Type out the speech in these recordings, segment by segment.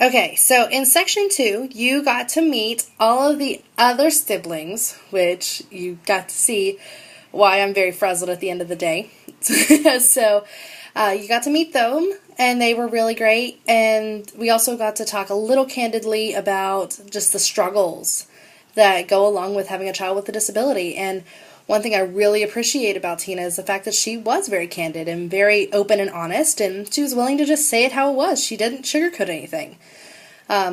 Okay, so in section 2, you got to meet all of the other siblings, which you got to see why I'm very frazzled at the end of the day. so you got to meet them, and they were really great. And we also got to talk a little candidly about just the struggles that go along with having a child with a disability. And one thing I really appreciate about Tina is the fact that she was very candid and very open and honest, and she was willing to just say it how it was. She didn't sugarcoat anything.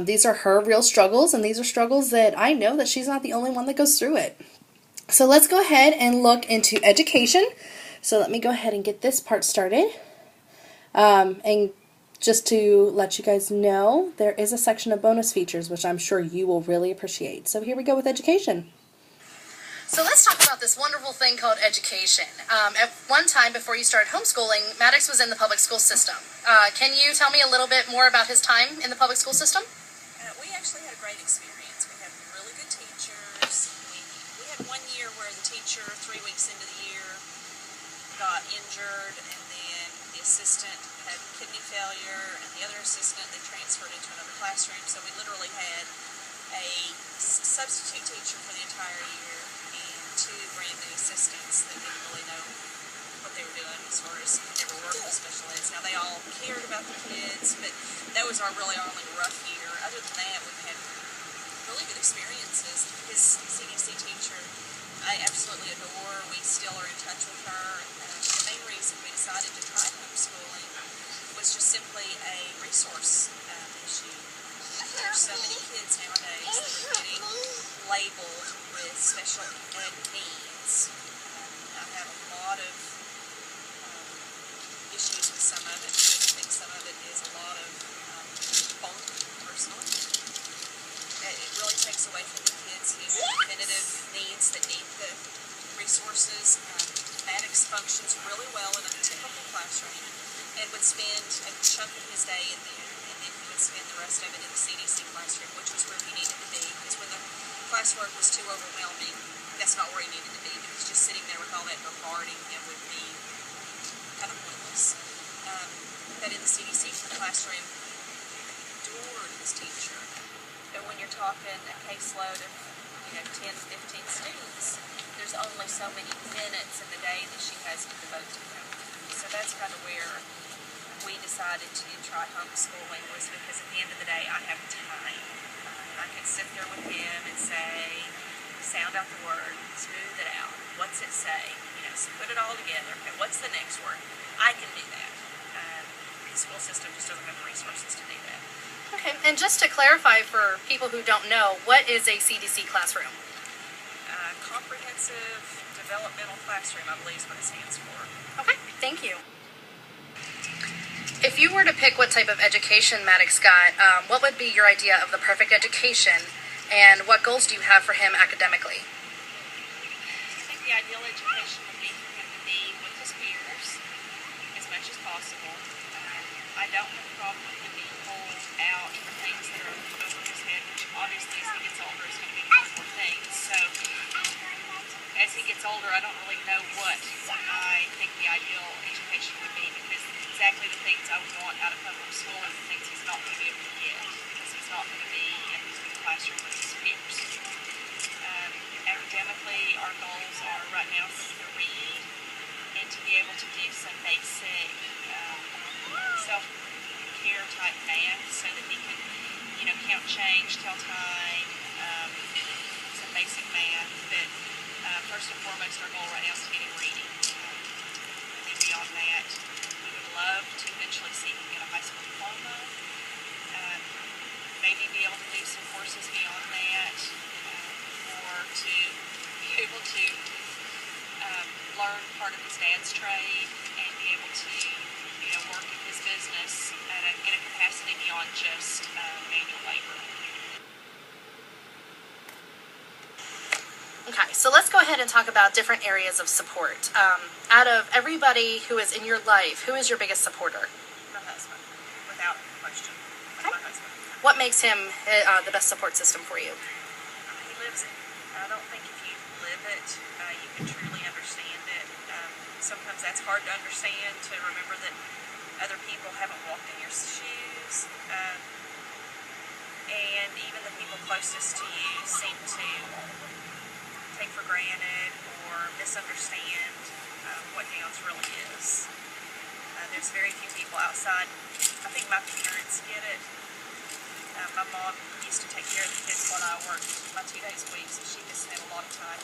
These are her real struggles, and these are struggles that I know that she's not the only one that goes through it. So let's go ahead and look into education. So let me go ahead and get this part started. And just to let you guys know, there is a section of bonus features, which I'm sure you will really appreciate. So here we go with education. So let's talk about this wonderful thing called education. At one time, before you started homeschooling, Maddox was in the public school system. Can you tell me a little bit more about his time in the public school system? We actually had a great experience. We had really good teachers. We had 1 year where the teacher, 3 weeks into the year, got injured, and then the assistant had kidney failure, and the other assistant they transferred into another classroom. So we literally had a substitute teacher for the entire year and 2 brand new assistants that didn't really know what they were doing as far as never worked with special eds. Now they all cared about the kids, but that was our only rough year. Other than that, we've had really good experiences. His CDC teacher, I absolutely adore. We still are in touch with her. The main reason we decided to try homeschooling was just simply a resource issue. There's so many kids nowadays that are getting labeled with special ed needs. I have a lot of issues with some of it. I think some of it is a lot of bunk, personally. It really takes away from the kids who have definitive needs that need the resources. Maddox functions really well in a typical classroom and would spend a chunk of his day in there, and then he would spend the rest of it in the CDC classroom, which was where he needed to be, because when the classwork was too overwhelming, that's not where he needed to be, because just sitting there with all that bombarding him would be kind of pointless. But in the CDC classroom, he adored his teacher. And when you're talking a caseload of 10, 15 students, there's only so many minutes in the day that she has to devote to them. So that's kind of where we decided to try homeschooling, was because at the end of the day, I have time. I can sit there with him and say, sound out the word, smooth it out. What's it say? So put it all together. Okay, what's the next word? I can do that. The school system just doesn't have the resources to do that. Okay, and just to clarify for people who don't know, what is a CDC classroom? Comprehensive Developmental Classroom, I believe is what it stands for. Okay, thank you. If you were to pick what type of education Maddox got, what would be your idea of the perfect education, and what goals do you have for him academically? I think the ideal education would be for him to be with his peers as much as possible. I don't have a problem with him being pulled out for things that are over his head, which obviously as he gets older is going to be more things. So as he gets older, I don't really know what I think the ideal education would be, because exactly the things I would want out of public school are the things he's not going to be able to get, because he's not going to be in the classroom with his peers. Academically, our goals are right now for him to read and to be able to do some basic self-care type math, so that he can, count change, tell time, some basic math. But first and foremost, our goal right now is to get him reading. And then beyond that, we would love to eventually see him get a high school diploma. Maybe be able to do some courses beyond that, or to be able to learn part of his dad's trade and be able to work in his business in a capacity beyond just manual labor. Okay, so let's go ahead and talk about different areas of support. Out of everybody who is in your life, who is your biggest supporter? My husband, without question. Okay. My husband. What makes him the best support system for you? He lives it. I don't think if you live it, you can truly understand it. Sometimes that's hard to understand, to remember that other people haven't walked in your shoes. and even the people closest to you seem to take for granted or misunderstand what Downs really is. There's very few people outside. I think my parents get it. My mom used to take care of the kids while I worked my 2 days a week, so she just spent a lot of time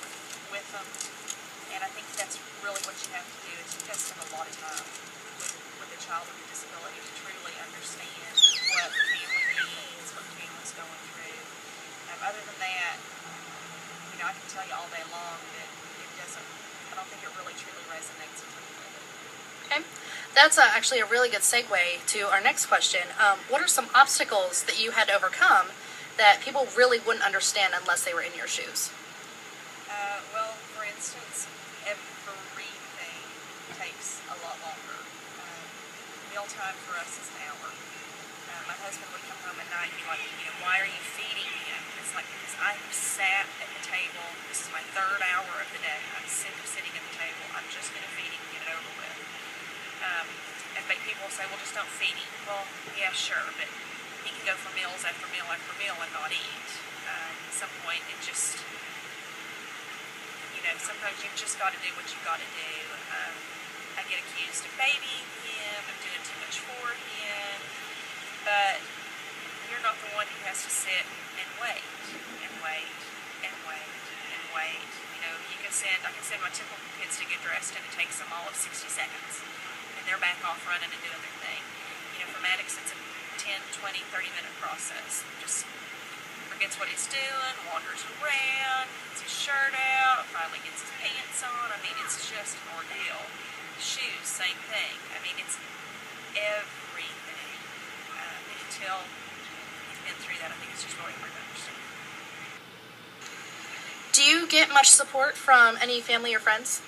with them. And I think that's really what you have to do, is you have to spend a lot of time with a child with a disability to truly understand what the family needs, what the family's going through. Other than that, I can tell you all day long that I don't think it really truly resonates until you live it. Okay. That's actually a really good segue to our next question. What are some obstacles that you had to overcome that people really wouldn't understand unless they were in your shoes? Well, for instance, everything takes a lot longer. Mealtime for us is an hour. My husband would come home at night and be like, why are you feeding him? And it's like, because I have sat at the table. This is my 3rd hour of the day. I'm sitting at the table. I'm just going to feed him and get it over with. But people will say, well, just don't feed him. Well, yeah, sure, but he can go for meals after meal after meal and not eat. At some point, it just, sometimes you've just got to do what you've got to do. I get accused of babying him, of doing too much for him, but you're not the one who has to sit and wait, and wait, and wait, and wait. I can send my typical kids to get dressed, and it takes them all of 60 seconds. They're back off running and doing their thing. For Maddox, it's a 10, 20, 30-minute process. Just forgets what he's doing, wanders around, gets his shirt out, finally gets his pants on. It's just an ordeal. Shoes, same thing. It's everything. Until you've been through that, I think it's just really hard to understand. Do you get much support from any family or friends?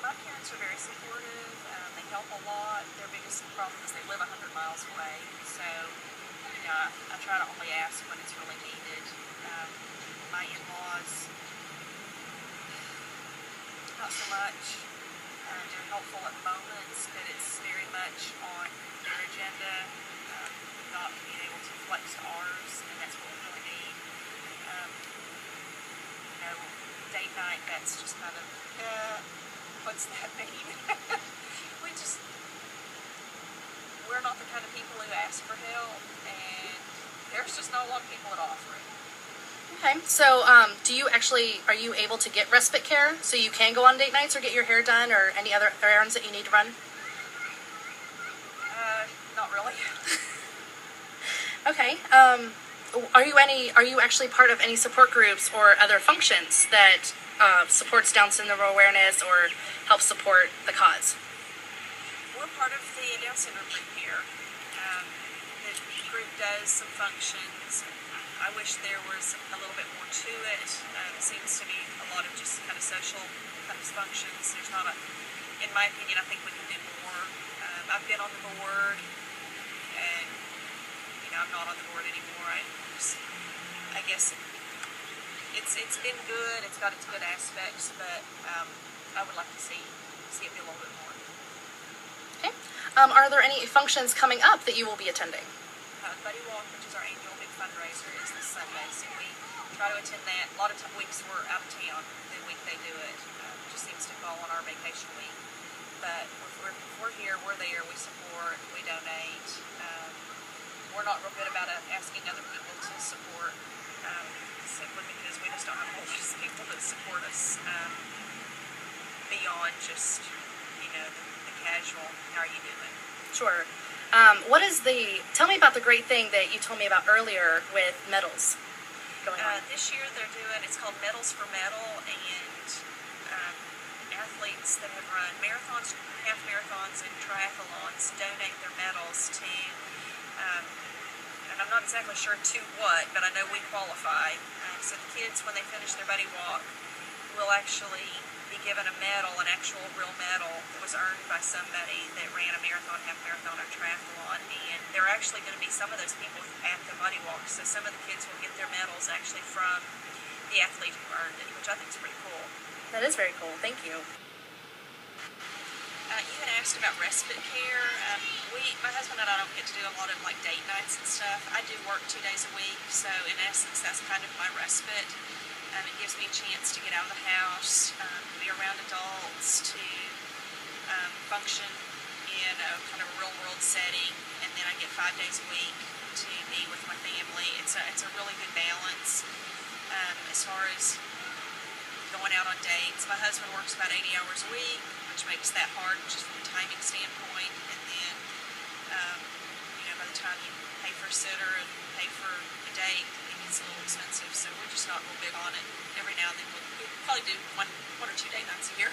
My parents are very supportive. They help a lot. Their biggest problem is they live 100 miles away. So, I try to only ask when it's really needed. My in-laws, not so much. They're helpful at moments, but it's very much on their agenda, not being able to flex to ours, and that's what we really need. Date night, that's just kind of, what's that mean? We're not the kind of people who ask for help, and there's just not a lot of people that offer it. Okay, so are you able to get respite care so you can go on date nights or get your hair done or any other errands that you need to run? Not really. Okay, are you actually part of any support groups or other functions that supports Down syndrome awareness or helps support the cause? We're part of the Down syndrome group here. The group does some functions. I wish there was a little bit more to it. It seems to be a lot of just kind of social kind of functions. There's not in my opinion, I think we can do more. I've been on the board, and I'm not on the board anymore. I guess it's been good. It's got its good aspects, but I would like to see it be a little bit more. Okay. Are there any functions coming up that you will be attending? Buddy Walk, which is our annual big fundraiser, is this Sunday, so we try to attend that. A lot of weeks we're out of town the week they do it. Just seems to fall on our vacation week. But if we're here, we're there, we support, we donate. We're not real good about asking other people to support, simply because we just don't have a whole lot of people that support us beyond just, the casual, how are you doing? Sure. Tell me about the great thing that you told me about earlier with medals going on. This year it's called Medals for Medal, and athletes that have run marathons, half marathons, and triathlons donate their medals to, and I'm not exactly sure to what, but I know we qualify. So the kids, when they finish their buddy walk, will actually be given a medal, an actual real medal that was earned by somebody that ran a marathon, half marathon, or triathlon. And there are actually going to be some of those people at the buddy walk, so some of the kids will get their medals actually from the athlete who earned it, which I think is pretty cool. That is very cool. Thank you. You had asked about respite care. My husband and I don't get to do a lot of like date nights and stuff. I do work 2 days a week, so in essence, that's kind of my respite. It gives me a chance to get out of the house, be around adults, to function in a kind of a real world setting, and then I get 5 days a week to be with my family. It's a really good balance as far as going out on dates. My husband works about 80 hours a week, which makes that hard just from a timing standpoint. And then, by the time you pay for a sitter and pay for a date, it gets a little expensive. So we're just not real big on it. Every now and then we'll probably do one or 2 date nights a year.